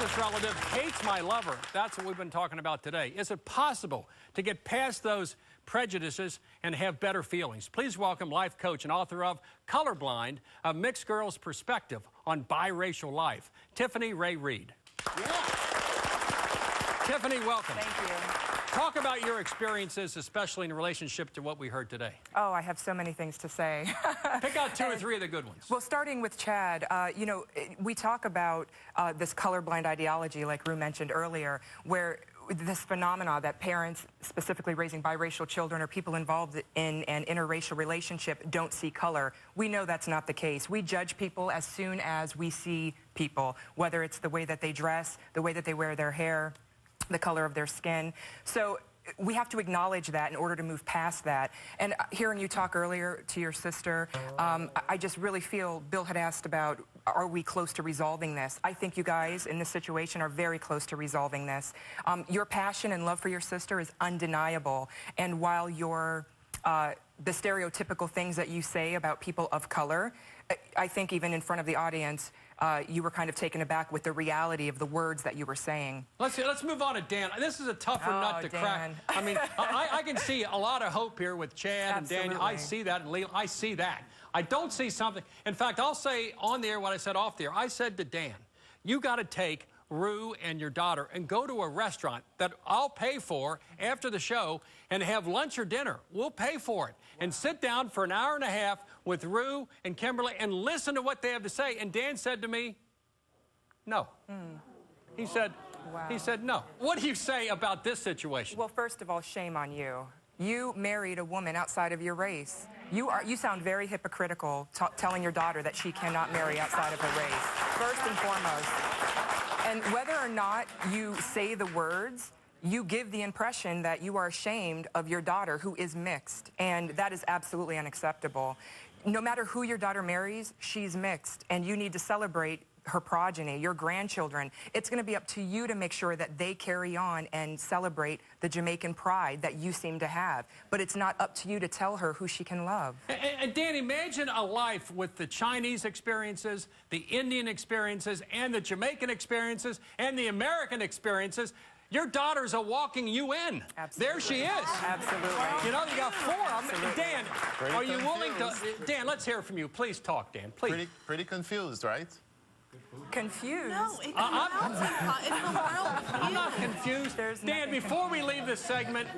closest relative hates my lover. That's what we've been talking about today. Is it possible to get past those prejudices and have better feelings? Please welcome life coach and author of Colorblind, A Mixed Girl's Perspective on Biracial Life, Tiffany Rae Reid. Yeah. Tiffany, welcome. Thank you. Talk about your experiences, especially in relationship to what we heard today. Oh, I have so many things to say. Pick out two or three of the good ones. Well, starting with Chad, you know, we talk about this colorblind ideology, like Rue mentioned earlier, where this phenomena that parents, specifically raising biracial children or people involved in an interracial relationship, don't see color. We know that's not the case. We judge people as soon as we see people, whether it's the way that they dress, the way that they wear their hair, the color of their skin. So we have to acknowledge that in order to move past that. And hearing you talk earlier to your sister, I just really feel, Bill had asked about, are we close to resolving this? I think you guys in this situation are very close to resolving this. Your passion and love for your sister is undeniable. And while the stereotypical things that you say about people of color, I think even in front of the audience, you were kind of taken aback with the reality of the words that you were saying. Let's move on to Dan. This is a tougher nut to crack. I mean, I can see a lot of hope here with Chad Absolutely. and Daniel. I see that, and Leo, I see that. I don't see something. In fact, I'll say on the air what I said off the air. I said to Dan, you got to take Rue and your daughter and go to a restaurant that I'll pay for after the show and have lunch or dinner. We'll pay for it. And sit down for an hour and a half with Rue and Kimberly and listen to what they have to say. And Dan said to me, no. He said, wow. He said no. What do you say about this situation? Well, first of all, shame on you. You married a woman outside of your race. You sound very hypocritical telling your daughter that she cannot marry outside of her race, first and foremost. And whether or not you say the words, you give the impression that you are ashamed of your daughter who is mixed, and that is absolutely unacceptable. No matter who your daughter marries, she's mixed, and you need to celebrate her progeny, your grandchildren. It's going to be up to you to make sure that they carry on and celebrate the Jamaican pride that you seem to have. But it's not up to you to tell her who she can love. And Dan, imagine a life with the Chinese experiences, the Indian experiences, and the Jamaican experiences, and the American experiences. Your daughter's a walking UN. Absolutely. There she is. Absolutely. You know, you got four. Dan, are you willing to... Dan, let's hear from you. Please talk, Dan. Please. Pretty confused, right? Confused? No, it's the world. I'm not confused. Dan, before we leave this segment,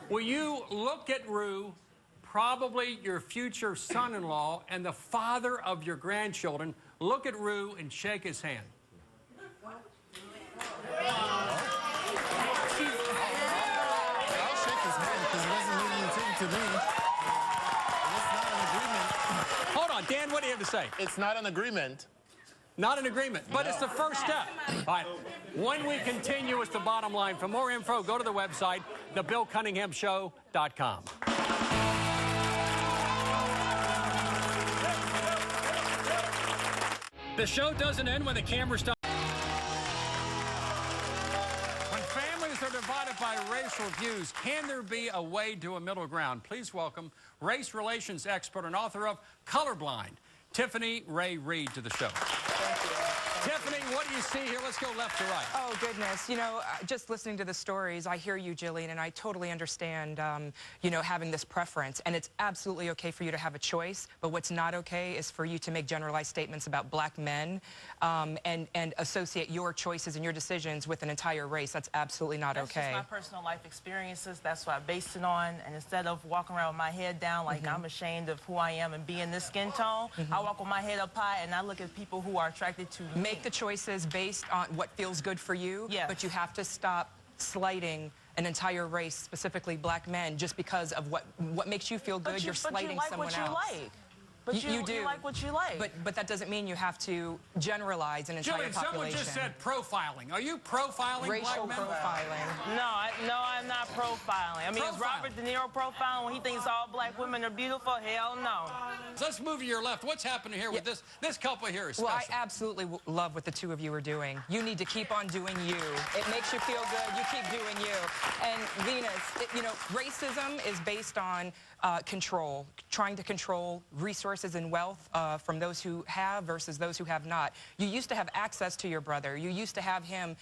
will you look at Rue, probably your future son-in-law and the father of your grandchildren, look at Rue and shake his hand? To me. It's not an agreement. Hold on, Dan, what do you have to say? It's not an agreement. Not an agreement, but it's the first step. All right, when we continue, it's the bottom line. For more info, go to the website, thebillcunninghamshow.com. The show doesn't end when the camera stops. Are divided by racial views. Can there be a way to a middle ground? Please welcome race relations expert and author of Colorblind, Tiffany Rae Reid, to the show. Thank you. Tiffany, what do you see here? Let's go left to right. Oh, goodness. You know, just listening to the stories, I hear you, Jillian, and I totally understand, you know, having this preference. And it's absolutely okay for you to have a choice, but what's not okay is for you to make generalized statements about black men and associate your choices and your decisions with an entire race. That's absolutely not okay. That's just my personal life experiences. That's what I based it on. And instead of walking around with my head down like I'm ashamed of who I am and being this skin tone, I walk with my head up high and I look at people who are attracted to me. Make the choices based on what feels good for you, but you have to stop slighting an entire race, specifically black men, just because of what makes you feel good. You're slighting someone else. But you do. You like what you like. But that doesn't mean you have to generalize an entire Jillian, population. someone just said profiling. Are you profiling racial black men? profiling? No, I'm not profiling. I mean, is Robert De Niro profiling when he thinks all black women are beautiful? Hell no. Let's move to your left. What's happening here with this couple here is special? Well, I absolutely love what the two of you are doing. You need to keep on doing you. It makes you feel good. You keep doing you. And Venus, you know, racism is based on control, trying to control resources resources and wealth from those who have versus those who have not. You used to have access to your brother. You used to have him,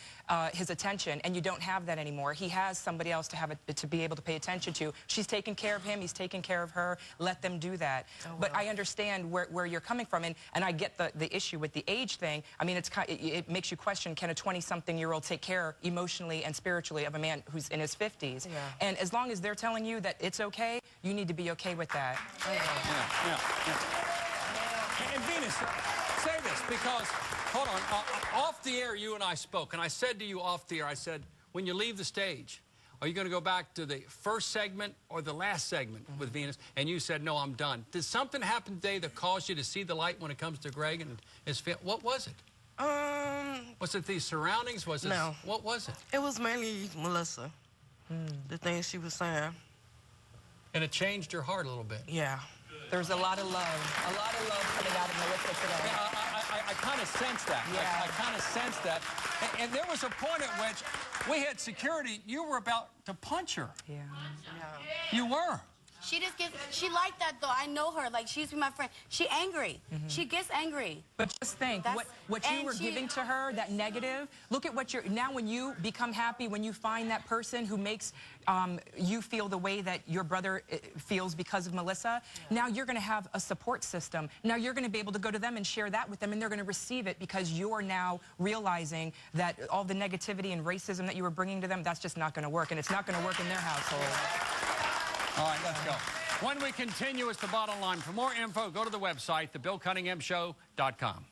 his attention, and you don't have that anymore. He has somebody else to be able to pay attention to. She's taking care of him. He's taking care of her. Let them do that. Oh, But wow. I understand where you're coming from, and I get the issue with the age thing. I mean, it makes you question, can a 20-something-year-old take care emotionally and spiritually of a man who's in his 50s? Yeah. And as long as they're telling you that it's okay, you need to be okay with that. And Venus, say this, because, hold on, off the air you and I spoke, and I said to you off the air, I said, when you leave the stage, are you going to go back to the first segment or the last segment with Venus? And you said, no, I'm done. Did something happen today that caused you to see the light when it comes to Greg and his family? What was it? Was it these surroundings? Was it? No. What was it? It was mainly Melissa. The things she was saying. And it changed your heart a little bit. Yeah. There's a lot of love coming out of Melissa today. I kind of sense that. Yeah. I kind of sense that. And there was a point at which we had security. You were about to punch her. Yeah. You were. She just gets, she like that though. I know her, like she used to be my friend. She angry. She gets angry. But just think, what you were giving to her, that negative, look at what you're, now when you become happy, when you find that person who makes you feel the way that your brother feels because of Melissa, now you're going to have a support system. Now you're going to be able to go to them and share that with them, and they're going to receive it because you're now realizing that all the negativity and racism that you were bringing to them, that's just not going to work, and it's not going to work in their household. All right, let's go. When we continue, it's the bottom line. For more info, go to the website, thebillcunninghamshow.com.